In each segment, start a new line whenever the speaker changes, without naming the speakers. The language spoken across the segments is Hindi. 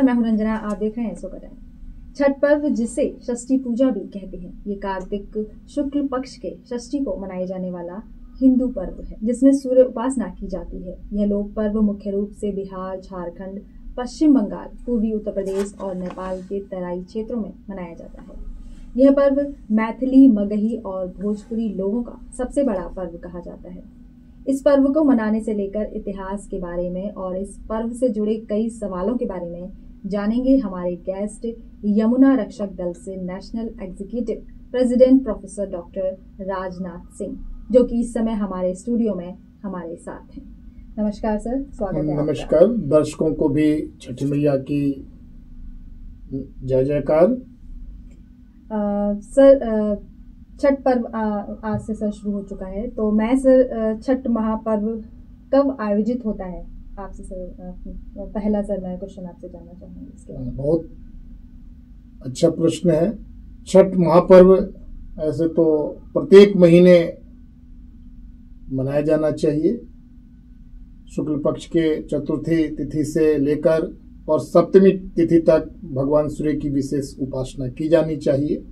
नमस्कार, मैं हूं रंजना। आप देख रहे हैं सो का टाइम। छठ पर्व, जिसे षष्ठी पूजा भी कहते हैं, ये कार्तिक शुक्ल पक्ष के षष्ठी को मनाए जाने वाला हिंदू पर्व है, जिसमें सूर्य उपासना की जाती है। यह लोक पर्व मुख्य रूप से बिहार, झारखंड, पश्चिम बंगाल, पूर्वी उत्तर प्रदेश और नेपाल के तराई क्षेत्रों में मनाया जाता है। यह पर्व मैथिली, मगही और भोजपुरी लोगों का सबसे बड़ा पर्व कहा जाता है। इस पर्व को मनाने से लेकर इतिहास के बारे में और इस पर्व से जुड़े कई सवालों के बारे में जानेंगे हमारे गेस्ट, यमुना रक्षक दल से national executive president professor doctor Rajnath Singh, जो कि इस समय हमारे स्टूडियो में हमारे साथ हैं। नमस्कार सर, स्वागत है।
नमस्कार। दर्शकों को भी छठी मैया की जय जयकार।
सर, छठ पर्व आज से सर शुरू हो चुका है, तो मैं सर छठ महापर्व कब आयोजित होता है आपसे सर, पहला सर मैं क्वेश्चन आपसे जानना चाहूंगी इसके बारे में।
बहुत अच्छा प्रश्न है। छठ महापर्व ऐसे तो प्रत्येक महीने मनाया जाना चाहिए। शुक्ल पक्ष के चतुर्थी तिथि से लेकर और सप्तमी तिथि तक भगवान सूर्य की विशेष उपासना की जानी चाहिए।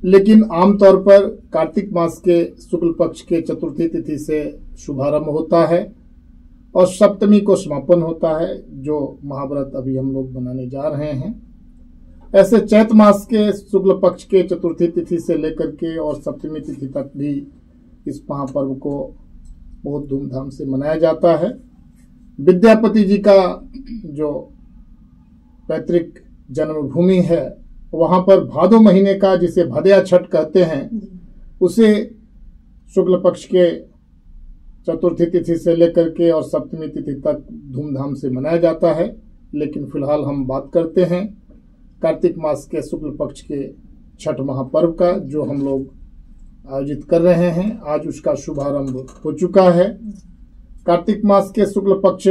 लेकिन आमतौर पर कार्तिक मास के शुक्ल पक्ष के चतुर्थी तिथि से शुभारंभ होता है और सप्तमी को समापन होता है, जो महाव्रत अभी हम लोग मनाने जा रहे हैं। ऐसे चैत मास के शुक्ल पक्ष के चतुर्थी तिथि से लेकर के और सप्तमी तिथि तक भी इस महापर्व को बहुत धूमधाम से मनाया जाता है। विद्यापति जी का जो पैतृक जन्मभूमि है, वहां पर भादो महीने का, जिसे भदया छठ कहते हैं, उसे शुक्ल पक्ष के चतुर्थी तिथि से लेकर के और सप्तमी तिथि तक धूमधाम से मनाया जाता है। लेकिन फिलहाल हम बात करते हैं कार्तिक मास के शुक्ल पक्ष के छठ महापर्व का, जो हम लोग आयोजित कर रहे हैं। आज उसका शुभारंभ हो चुका है। कार्तिक मास के शुक्ल पक्ष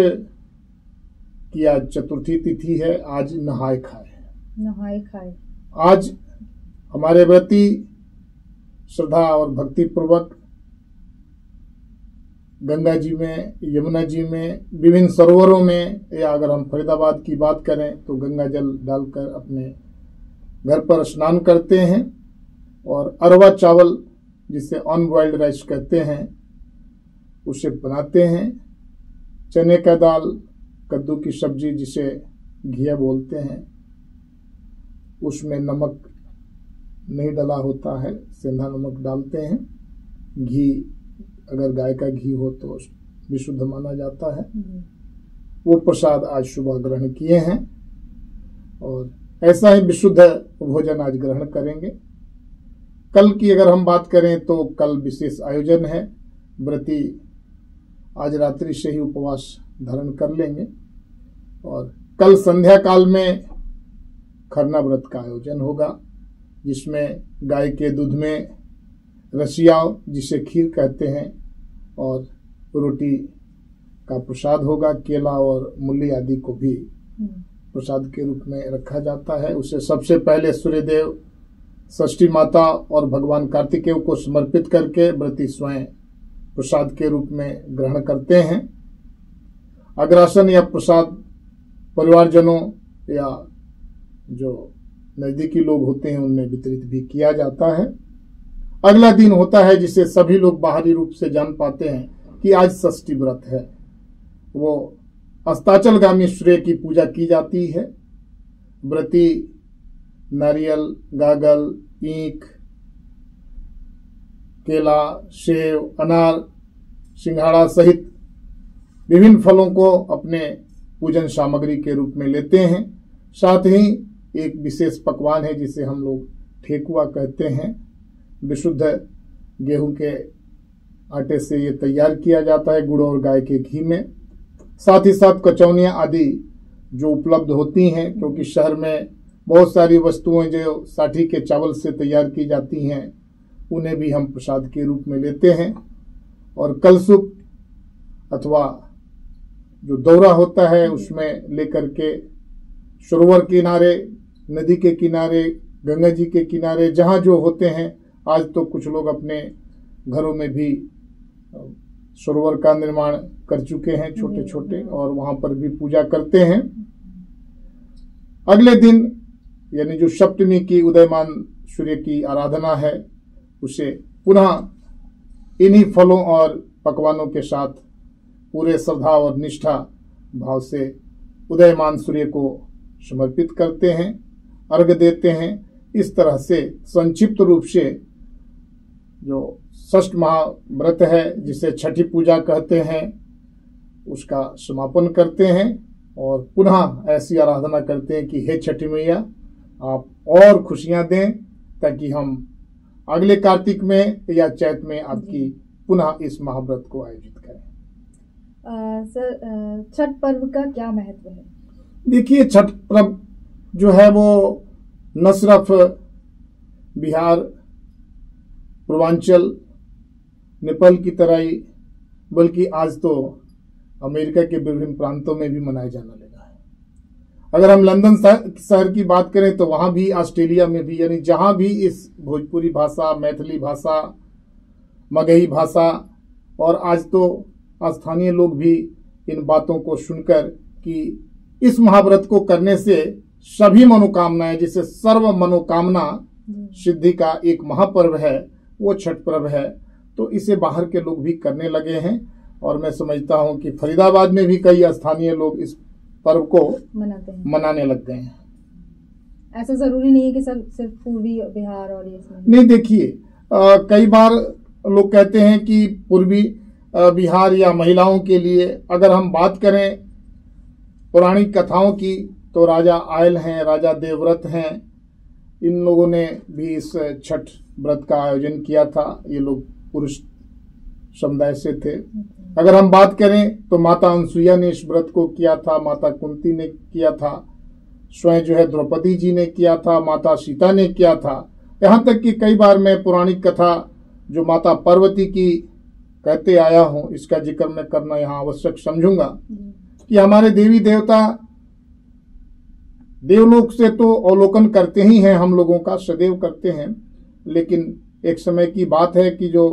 की आज चतुर्थी तिथि है। आज नहाय खाए। आज हमारे व्रती श्रद्धा और भक्ति पूर्वक गंगा जी में, यमुना जी में, विभिन्न सरोवरों में, या अगर हम फरीदाबाद की बात करें तो गंगा जल डालकर अपने घर पर स्नान करते हैं और अरवा चावल, जिसे अनबॉइल्ड राइस कहते हैं, उसे बनाते हैं। चने का दाल, कद्दू की सब्जी जिसे घिया बोलते हैं, उसमें नमक नहीं डला होता है, सेंधा नमक डालते हैं। घी, अगर गाय का घी हो तो विशुद्ध माना जाता है। वो प्रसाद आज सुबह ग्रहण किए हैं और ऐसा ही विशुद्ध भोजन आज ग्रहण करेंगे। कल की अगर हम बात करें तो कल विशेष आयोजन है। व्रती आज रात्रि से ही उपवास धारण कर लेंगे और कल संध्या काल में खरना व्रत का आयोजन होगा, जिसमें गाय के दूध में रसिया, जिसे खीर कहते हैं, और रोटी का प्रसाद होगा। केला और मूली आदि को भी प्रसाद के रूप में रखा जाता है। उसे सबसे पहले सूर्यदेव, षष्ठी माता और भगवान कार्तिकेय को समर्पित करके व्रती स्वयं प्रसाद के रूप में ग्रहण करते हैं। अग्रासन या प्रसाद परिवारजनों या जो नजदीकी लोग होते हैं उनमें वितरित भी किया जाता है। अगला दिन होता है जिसे सभी लोग बाहरी रूप से जान पाते हैं कि आज षष्ठी व्रत है। वो अस्ताचलगामी सूर्य की पूजा की जाती है। व्रती नारियल, गागल, ईख, केला, सेव, अनार, सिंघाड़ा सहित विभिन्न फलों को अपने पूजन सामग्री के रूप में लेते हैं। साथ ही एक विशेष पकवान है जिसे हम लोग ठेकुआ कहते हैं। विशुद्ध गेहूं के आटे से ये तैयार किया जाता है, गुड़ और गाय के घी में। साथ ही साथ कचौनियाँ आदि जो उपलब्ध होती हैं, क्योंकि शहर में बहुत सारी वस्तुएं जो साठी के चावल से तैयार की जाती हैं, उन्हें भी हम प्रसाद के रूप में लेते हैं। और कलशुक अथवा जो दौरा होता है उसमें लेकर के सरोवर किनारे, नदी के किनारे, गंगा जी के किनारे जहाँ जो होते हैं, आज तो कुछ लोग अपने घरों में भी सरोवर का निर्माण कर चुके हैं छोटे छोटे, और वहाँ पर भी पूजा करते हैं। अगले दिन यानी जो सप्तमी की उदयमान सूर्य की आराधना है, उसे पुनः इन्हीं फलों और पकवानों के साथ पूरे श्रद्धा और निष्ठा भाव से उदयमान सूर्य को समर्पित करते हैं, अर्घ देते हैं। इस तरह से संक्षिप्त रूप से जो षष्ठ महाव्रत है, जिसे छठी पूजा कहते हैं, उसका समापन करते हैं और पुनः ऐसी आराधना करते हैं कि हे छठी मैया, आप और खुशियां दें ताकि हम अगले कार्तिक में या चैत में आपकी पुनः इस महाव्रत को आयोजित करें।
सर, छठ पर्व का क्या महत्व है?
देखिए, छठ पर्व जो है वो न सिर्फ बिहार, पूर्वांचल, नेपाल की तराई, बल्कि आज तो अमेरिका के विभिन्न प्रांतों में भी मनाया जाने लगा है। अगर हम लंदन शहर की बात करें तो वहां भी, ऑस्ट्रेलिया में भी, यानी जहां भी इस भोजपुरी भाषा, मैथिली भाषा, मगही भाषा और आज तो स्थानीय लोग भी इन बातों को सुनकर कि इस महाव्रत को करने से सभी मनोकामनाएं, जिसे सर्व मनोकामना सिद्धि का एक महापर्व है, वो छठ पर्व है, तो इसे बाहर के लोग भी करने लगे हैं। और मैं समझता हूं कि फरीदाबाद में भी कई स्थानीय लोग इस पर्व को मनाने लग गए हैं।
ऐसा जरूरी नहीं है कि सिर्फ पूर्वी बिहार और ये
नहीं। देखिए, कई बार लोग कहते हैं कि पूर्वी बिहार या महिलाओं के लिए, अगर हम बात करें पौराणिक कथाओं की, तो राजा आयल हैं, राजा देवव्रत हैं, इन लोगों ने भी इस छठ व्रत का आयोजन किया था। ये लोग पुरुष समुदाय से थे। अगर हम बात करें तो माता अनसुईया ने इस व्रत को किया था, माता कुंती ने किया था, स्वयं जो है द्रौपदी जी ने किया था, माता सीता ने किया था। यहाँ तक कि कई बार मैं पौराणिक कथा जो माता पार्वती की कहते आया हूं, इसका जिक्र मैं करना यहाँ आवश्यक समझूंगा कि हमारे देवी देवता देवलोक से तो अवलोकन करते ही हैं, हम लोगों का सदैव करते हैं, लेकिन एक समय की बात है कि जो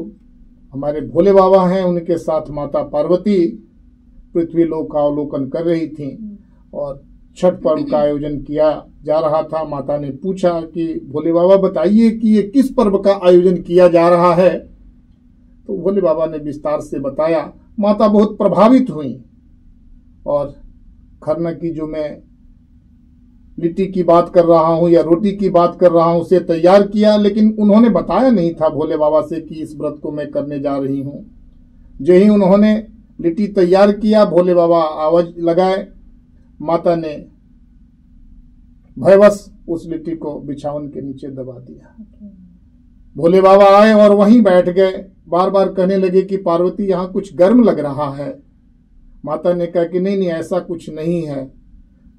हमारे भोले बाबा हैं, उनके साथ माता पार्वती पृथ्वी लोक का अवलोकन कर रही थी और छठ पर्व का आयोजन किया जा रहा था। माता ने पूछा कि भोले बाबा बताइए कि ये किस पर्व का आयोजन किया जा रहा है। तो भोले बाबा ने विस्तार से बताया। माता बहुत प्रभावित हुई और खरना की जो मैं लिट्टी की बात कर रहा हूं या रोटी की बात कर रहा हूं, उसे तैयार किया, लेकिन उन्होंने बताया नहीं था भोले बाबा से कि इस व्रत को मैं करने जा रही हूं। जो ही उन्होंने लिट्टी तैयार किया, भोले बाबा आवाज लगाए, माता ने भयवश उस लिट्टी को बिछावन के नीचे दबा दिया। भोले बाबा आए और वहीं बैठ गए। बार बार कहने लगे कि पार्वती, यहां कुछ गर्म लग रहा है। माता ने कहा कि नहीं नहीं, ऐसा कुछ नहीं है,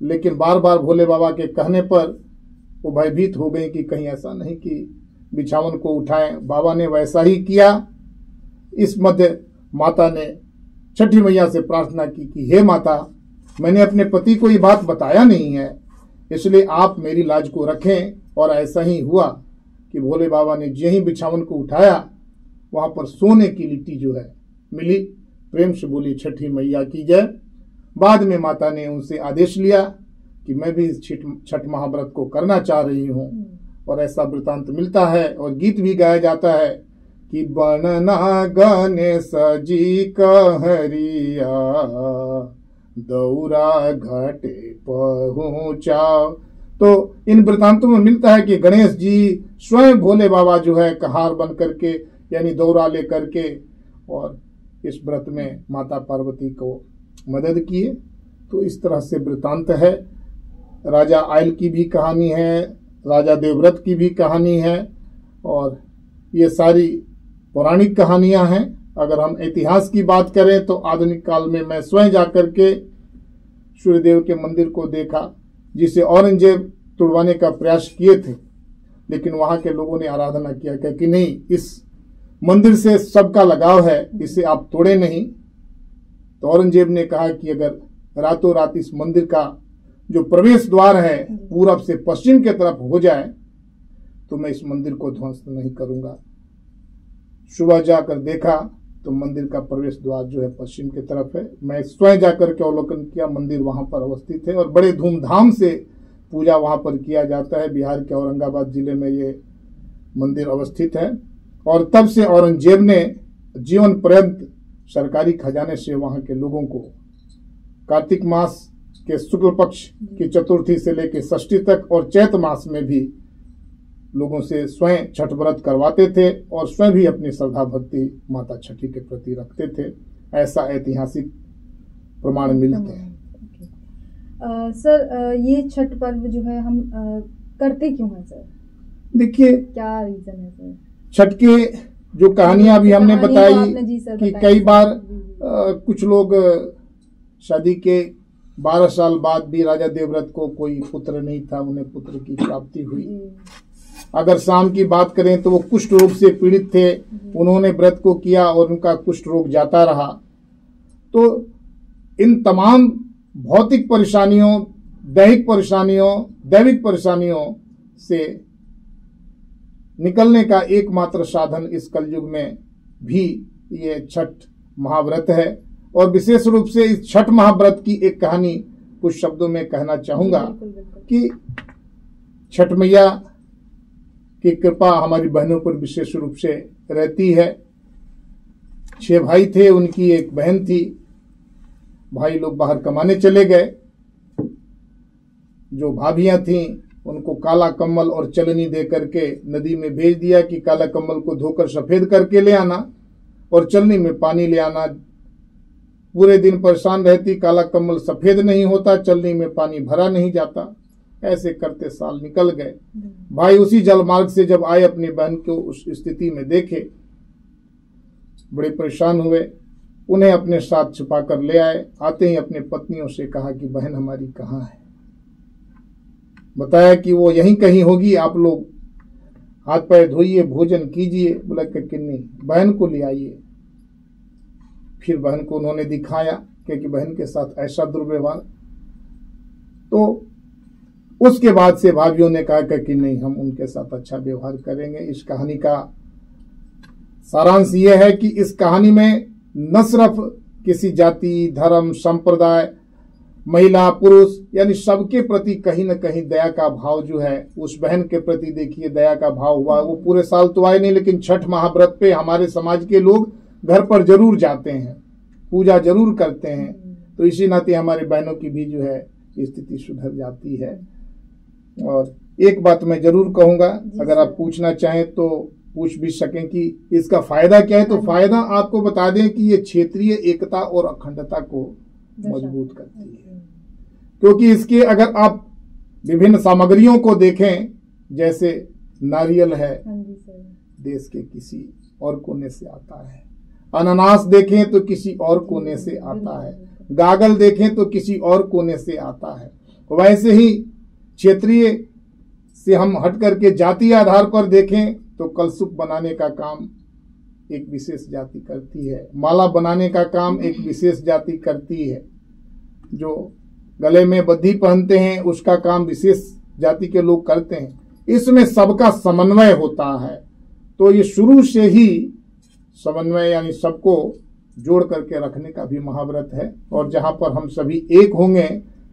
लेकिन बार बार भोले बाबा के कहने पर वो भयभीत हो गई कि कहीं ऐसा नहीं कि बिछावन को उठाएं। बाबा ने वैसा ही किया। इस मध्य माता ने छठी मैया से प्रार्थना की कि हे माता, मैंने अपने पति को ये बात बताया नहीं है, इसलिए आप मेरी लाज को रखें। और ऐसा ही हुआ कि भोले बाबा ने जो ही बिछावन को उठाया, वहां पर सोने की लिट्टी जो है मिली। प्रेम से बोली छठी मैया की जय। बाद में माता ने उनसे आदेश लिया कि मैं भी इस छठ महाव्रत को करना चाह रही हूं। और ऐसा वृतांत मिलता है और गीत भी गाया जाता है कि बनना गणेश जी कहरिया, दौरा घाटे पहुंचाओ। तो इन वृतांतों में मिलता है कि गणेश जी स्वयं भोले बाबा जो है कहार बन करके, यानी दौरा लेकर के, और इस व्रत में माता पार्वती को मदद किए। तो इस तरह से वृतांत है। राजा आयल की भी कहानी है, राजा देवव्रत की भी कहानी है, और ये सारी पौराणिक कहानियां हैं। अगर हम इतिहास की बात करें तो आधुनिक काल में मैं स्वयं जाकर के सूर्यदेव के मंदिर को देखा, जिसे औरंगजेब तुड़वाने का प्रयास किए थे, लेकिन वहां के लोगों ने आराधना किया कि नहीं, इस मंदिर से सबका लगाव है, इसे आप तोड़े नहीं। तो औरंगजेब ने कहा कि अगर रातों रात इस मंदिर का जो प्रवेश द्वार है पूरब से पश्चिम के तरफ हो जाए तो मैं इस मंदिर को ध्वंस नहीं करूंगा। सुबह जाकर देखा तो मंदिर का प्रवेश द्वार जो है पश्चिम की तरफ है। मैं स्वयं जाकर के अवलोकन किया, मंदिर वहां पर अवस्थित है और बड़े धूमधाम से पूजा वहाँ पर किया जाता है। बिहार के औरंगाबाद जिले में ये मंदिर अवस्थित है और तब से औरंगजेब ने जीवन पर्यंत सरकारी खजाने से वहाँ के लोगों को कार्तिक मास के शुक्ल पक्ष की चतुर्थी से लेकर षष्ठी तक और चैत मास में भी लोगों से स्वयं छठ व्रत करवाते थे और स्वयं भी अपनी श्रद्धा भक्ति माता छठी के प्रति रखते थे। ऐसा ऐतिहासिक प्रमाण मिलते हैं।
सर ये छठ पर्व जो है हम करते क्यों हैं सर?
देखिए
क्या रीजन है सर?
छठ के जो कहानियां अभी हमने बताई कि कई बार कुछ लोग शादी के 12 साल बाद भी राजा देवव्रत को कोई पुत्र नहीं था, उन्हें पुत्र की प्राप्ति हुई। अगर शाम की बात करें तो वो कुष्ठ रोग से पीड़ित थे, उन्होंने व्रत को किया और उनका कुष्ठ रोग जाता रहा। तो इन तमाम भौतिक परेशानियों, दैहिक परेशानियों, दैविक परेशानियों से निकलने का एकमात्र साधन इस कलयुग में भी ये छठ महाव्रत है। और विशेष रूप से इस छठ महाव्रत की एक कहानी कुछ शब्दों में कहना चाहूंगा कि छठ मैया की कृपा हमारी बहनों पर विशेष रूप से रहती है। 6 भाई थे, उनकी एक बहन थी। भाई लोग बाहर कमाने चले गए। जो भाभियां थीं उनको काला कम्बल और चलनी दे करके नदी में भेज दिया कि काला कम्बल को धोकर सफेद करके ले आना और चलनी में पानी ले आना। पूरे दिन परेशान रहती, काला कम्बल सफेद नहीं होता, चलनी में पानी भरा नहीं जाता। ऐसे करते साल निकल गए। भाई उसी जलमार्ग से जब आए, अपनी बहन को उस स्थिति में देखे, बड़े परेशान हुए। उन्हें अपने साथ छिपा कर ले आए। आते ही अपने पत्नियों से कहा कि बहन हमारी कहाँ है। बताया कि वो यहीं कहीं होगी, आप लोग हाथ पैर धोइए, भोजन कीजिए। बोला कि नहीं, बहन को ले आइए। फिर बहन को उन्होंने दिखाया क्योंकि बहन के साथ ऐसा दुर्व्यवहार। तो उसके बाद से भाभियों ने कहा कि नहीं, हम उनके साथ अच्छा व्यवहार करेंगे। इस कहानी का सारांश यह है कि इस कहानी में न सिर्फ किसी जाति, धर्म, संप्रदाय, महिला, पुरुष यानी सबके प्रति कहीं न कहीं दया का भाव जो है, उस बहन के प्रति देखिए दया का भाव हुआ। वो पूरे साल तो आए नहीं, लेकिन छठ महाव्रत पे हमारे समाज के लोग घर पर जरूर जाते हैं, पूजा जरूर करते हैं। तो इसी नाते हमारे बहनों की भी जो है स्थिति सुधर जाती है। और एक बात मैं जरूर कहूंगा, अगर आप पूछना चाहें तो पूछ भी सकें कि इसका फायदा क्या है, तो फायदा आपको बता दें कि ये क्षेत्रीय एकता और अखंडता को मजबूत करती है। क्योंकि इसके अगर आप विभिन्न सामग्रियों को देखें, जैसे नारियल है, देश के किसी और कोने से आता है। अनानास देखें तो किसी और कोने से आता है। गागल देखें तो किसी और कोने से आता है। वैसे ही क्षेत्रीय से हम हट करके जातीय आधार पर देखें तो कलसुप बनाने का काम एक विशेष जाति करती है। माला बनाने का काम एक विशेष जाति करती है। जो गले में बद्धी पहनते हैं उसका काम विशेष जाति के लोग करते हैं। इसमें सबका समन्वय होता है। तो ये शुरू से ही समन्वय यानी सबको जोड़ करके रखने का भी महाव्रत है। और जहां पर हम सभी एक होंगे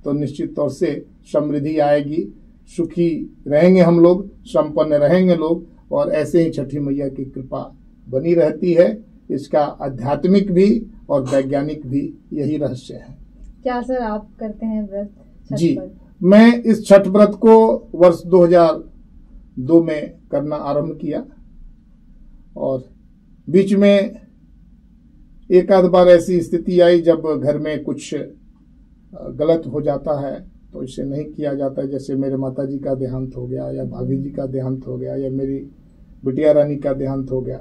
तो निश्चित तौर से समृद्धि आएगी, सुखी रहेंगे हम लोग, संपन्न रहेंगे लोग। और ऐसे ही छठी मैया की कृपा बनी रहती है। इसका आध्यात्मिक भी और वैज्ञानिक भी यही रहस्य है।
क्या सर आप करते हैं व्रत?
जी, मैं इस छठ व्रत को वर्ष 2002 में करना आरंभ किया और बीच में एक आध बार ऐसी स्थिति आई जब घर में कुछ गलत हो जाता है तो इसे नहीं किया जाता है। जैसे मेरे माताजी का देहांत हो गया या भाभी जी का देहांत हो गया या मेरी बिटिया रानी का देहांत हो गया।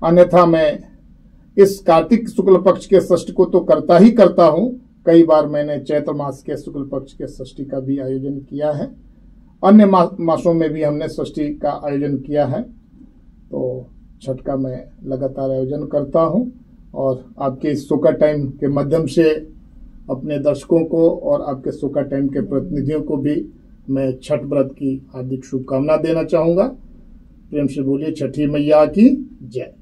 अन्यथा मैं इस कार्तिक शुक्ल पक्ष के षष्ठी को तो करता ही करता हूँ। कई बार मैंने चैत्र मास के शुक्ल पक्ष के षष्ठी का भी आयोजन किया है। अन्य मासों में भी हमने षष्ठी का आयोजन किया है। तो छठ का मैं लगातार आयोजन करता हूँ और आपके इस शो का टाइम के माध्यम से अपने दर्शकों को और आपके शो का टाइम के प्रतिनिधियों को भी मैं छठ व्रत की हार्दिक शुभकामना देना चाहूँगा। प्रेम से बोलिए छठी मैया की जय।